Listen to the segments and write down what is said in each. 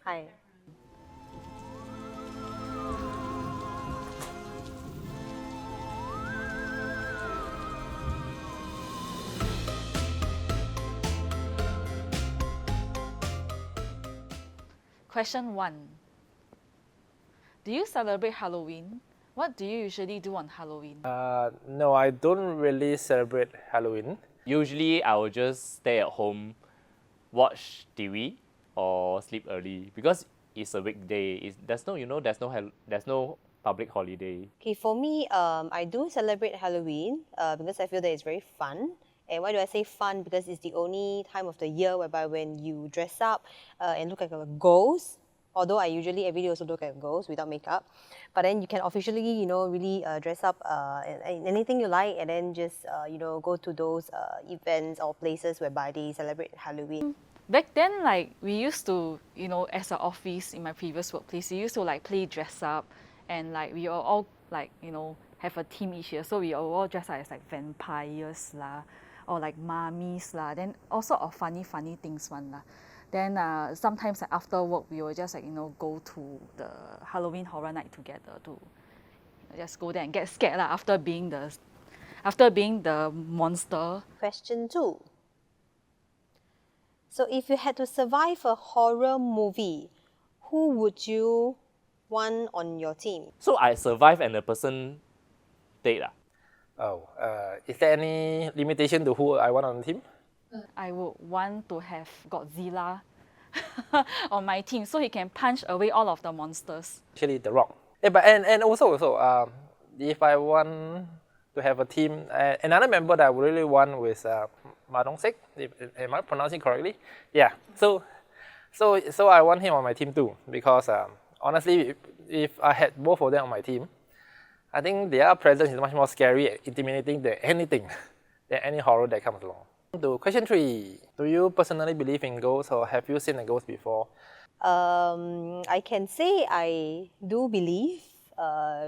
Hi. Question 1. Do you celebrate Halloween? What do you usually do on Halloween? No, I don't really celebrate Halloween. Usually, I will just stay at home, watch TV, or sleep early because it's a weekday. There's no public holiday. Okay, for me, I do celebrate Halloween because I feel that it's very fun. And why do I say fun? Because it's the only time of the year whereby when you dress up and look like a ghost. Although I usually every day also look like a ghost without makeup, but then you can officially, really dress up in anything you like, and then just, go to those events or places whereby they celebrate Halloween. Back then, like, we used to, as an office in my previous workplace, we used to like play dress up, and like we all like, have a team each year. So we all dress up as like vampires lah, or like mummies lah. Then also of funny things one lah. Then sometimes like, after work we will just like go to the Halloween horror night together to just go there and get scared lah after being the monster. Question 2. So if you had to survive a horror movie, who would you want on your team? So I survive and the person dead. Is there any limitation to who I want on the team? I would want to have Godzilla on my team so he can punch away all of the monsters. Actually, The Rock. Yeah, but and also if I want to have a team, another member that I would really want was Ma Dong-sik. Am I pronouncing correctly? Yeah. So I want him on my team too because honestly, if I had both of them on my team, I think their presence is much more scary and intimidating than any horror that comes along. To question 3, do you personally believe in ghosts or have you seen a ghost before? I can say I do believe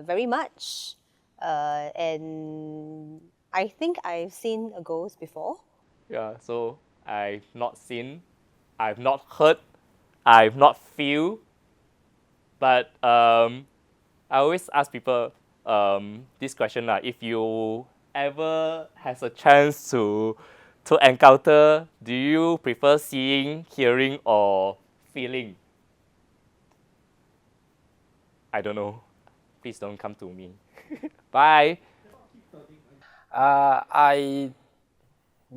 very much, and I think I've seen a ghost before. Yeah. So I've not seen, I've not heard, I've not feel, but I always ask people this question lah. If you ever has a chance to encounter, do you prefer seeing, hearing, or feeling? I don't know. Please don't come to me. Bye. I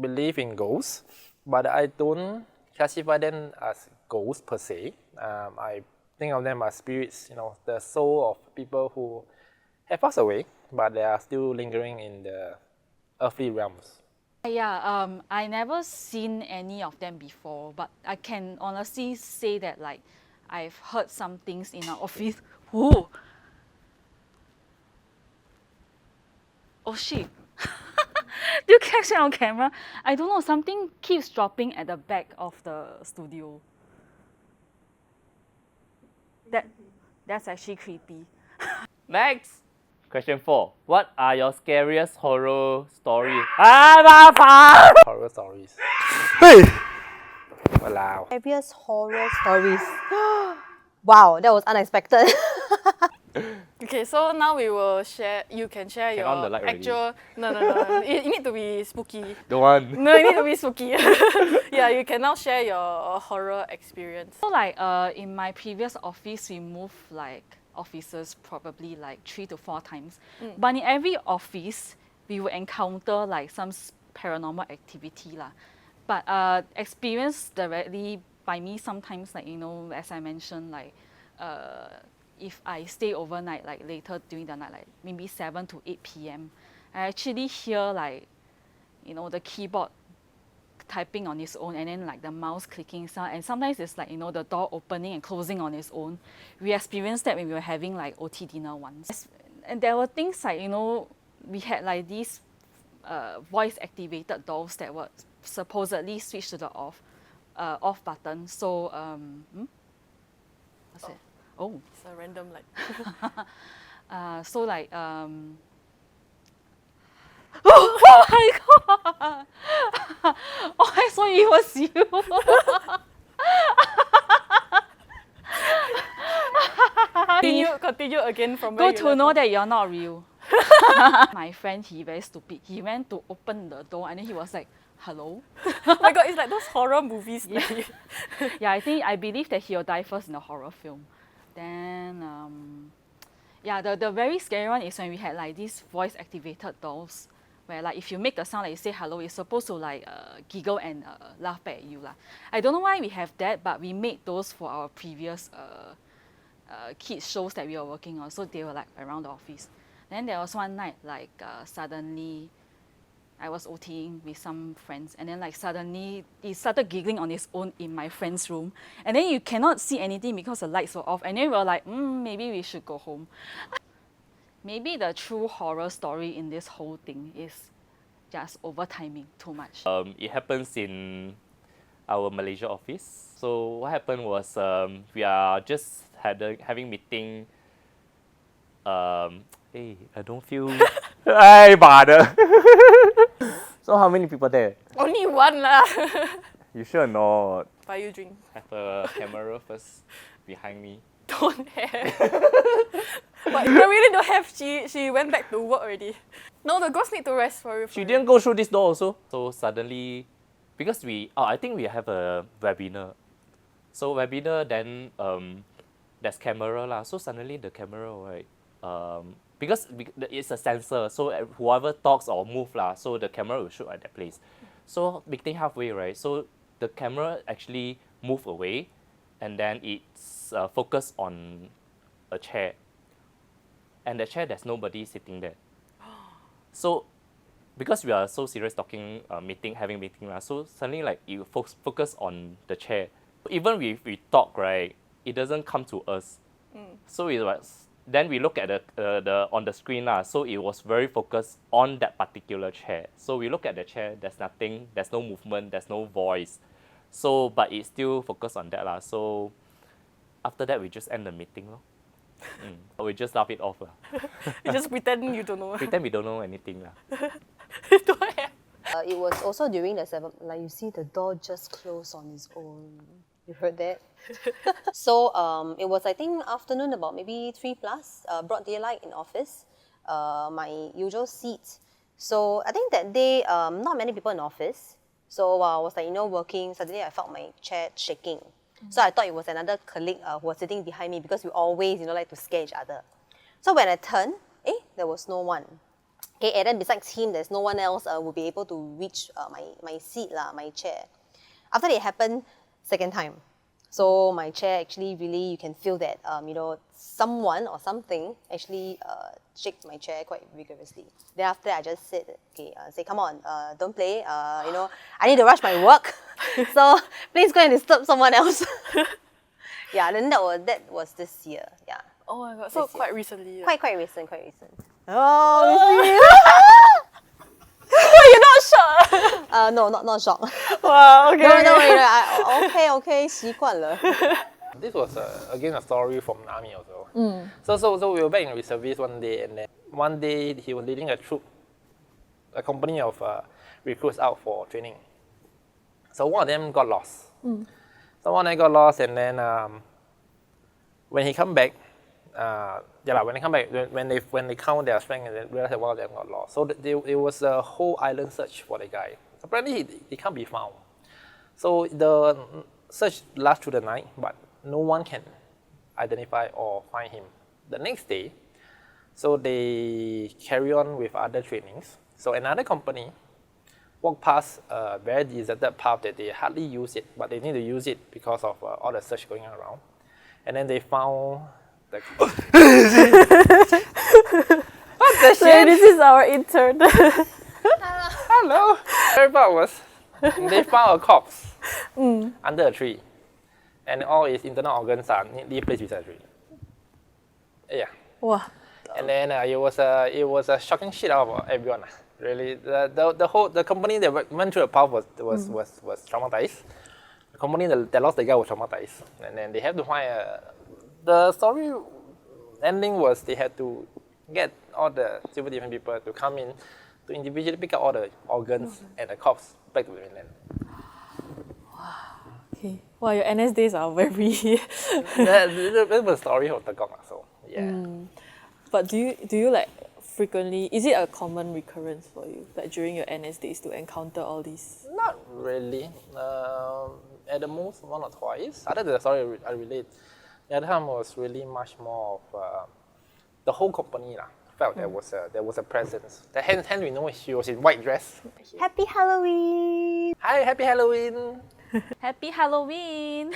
believe in ghosts, but I don't classify them as ghosts per se. I think of them as spirits, the soul of people who have passed away, but they are still lingering in the earthly realms. Yeah, I never seen any of them before, but I can honestly say that like I've heard some things in our office. Ooh. Oh shit. Do you catch it on camera? I don't know, something keeps dropping at the back of the studio. That's actually creepy. Next. Question 4. What are your scariest horror stories? Horror stories. Hey! Wow. Scariest horror stories. Wow, that was unexpected. Okay, so now we will share. You can share Turn your on the light already. actual. No. it need to be spooky. Don't want. No, it need to be spooky. Yeah, you can now share your horror experience. So like in my previous office, we moved like offices probably like 3 to 4 times. But in every office, we will encounter like some paranormal activity lah. But experienced directly by me sometimes, like as I mentioned, like if I stay overnight, like later during the night, like maybe 7 to 8 p.m., I actually hear like the keyboard typing on its own, and then like the mouse clicking sound, and sometimes it's like the door opening and closing on its own. We experienced that when we were having like OT dinner once, and there were things like we had like these voice activated doors that were supposedly switched to the off button. So what's it? Oh, It's a random like. so like oh my god! Oh, I saw it was you. Hit you again from Good where you to left know off. that you're not real. My friend, he very stupid. He went to open the door and then he was like, hello? Oh my god, it's like those horror movies. Yeah. Yeah, I believe that he'll die first in a horror film. Then, yeah, the very scary one is when we had like these voice activated dolls where like if you make the sound like you say hello, it's supposed to like giggle and laugh back at you lah. I don't know why we have that, but we made those for our previous kids shows that we were working on, so they were like around the office. Then there was one night like suddenly I was OTing with some friends and then like suddenly it started giggling on its own in my friend's room and then you cannot see anything because the lights were off and then we were like, maybe we should go home. Maybe the true horror story in this whole thing is just overtiming too much. It happens in our Malaysia office. So what happened was we are just having meeting. Hey, I don't feel. Hey, bother. So how many people there? Only one lah. You sure not? Buy you drink. Have a camera first behind me. Don't have. But I really don't have. She went back to work already. No, the ghost need to rest for you. She didn't go through this door also. So suddenly, because I think we have a webinar. So webinar then there's camera lah. So suddenly the camera right, because it's a sensor. So whoever talks or move lah, so the camera will shoot at that place. So meeting halfway right, so the camera actually move away, and then it's focused on a chair. And the chair, there's nobody sitting there. So, because we are so serious talking, having meeting, so suddenly like you focus on the chair. Even if we talk, right, it doesn't come to us. So it was, then we look at the on the screen, so it was very focused on that particular chair. So we look at the chair, there's nothing, there's no movement, there's no voice. So, but it still focused on that. So after that, we just end the meeting. We just laugh it off. You just pretend you don't know. Pretend we don't know anything. Don't have. It was also during the 7, like you see the door just close on its own. You heard that? So it was I think afternoon about maybe 3 plus, broad daylight in office, my usual seat. So I think that day not many people in office. So while I was like working, suddenly I felt my chair shaking. So I thought it was another colleague who was sitting behind me because we always like to scare each other. So when I turned, there was no one. Okay, and then besides him, there's no one else would be able to reach my seat, my chair. After it happened, second time. So my chair actually really, you can feel that, someone or something actually shakes my chair quite vigorously. Then after I just said, come on, don't play, I need to rush my work. So please go and disturb someone else. Yeah, then that was this year, yeah. Oh my god, so This year. quite recently. Quite recent. Oh, You're not sure. no, not shocked. Wow, okay. No, okay, 习惯了. This was again a story from the army also. So we were back in reservice one day, and then one day he was leading a troop, a company of recruits out for training. So one of them got lost. And then when he come back, when they count their strength, and they realized that one of them got lost. So it was a whole island search for the guy. Apparently he can't be found. So the search lasts through the night, but no one can identify or find him. The next day, so they carry on with other trainings. So another company walked past a very deserted path that they hardly use it, but they need to use it because of all the search going around. And then they found the... What the So shit? this is our intern. Hello. Very part was they found a corpse under a tree, and all his internal organs are neatly placed beside a tree. Yeah. Wow. And then it was a shocking shit out of everyone. Really, the company that went through the path was traumatized. The company that lost the guy was traumatized, and then they have to find the story ending was they had to get all the super different people to come in to individually pick up all the organs and the corpse back to the mainland. Okay. Wow, your NS days are very... That was the story of the Gong. So yeah. Yeah. But do you like frequently? Is it a common recurrence for you, like during your NS days, to encounter all these? Not really. At the most, one or twice. Other than the story I relate, the other time was really much more of the whole company felt there was a presence. Hence we know she was in white dress. Happy Halloween! Hi, happy Halloween. Happy Halloween!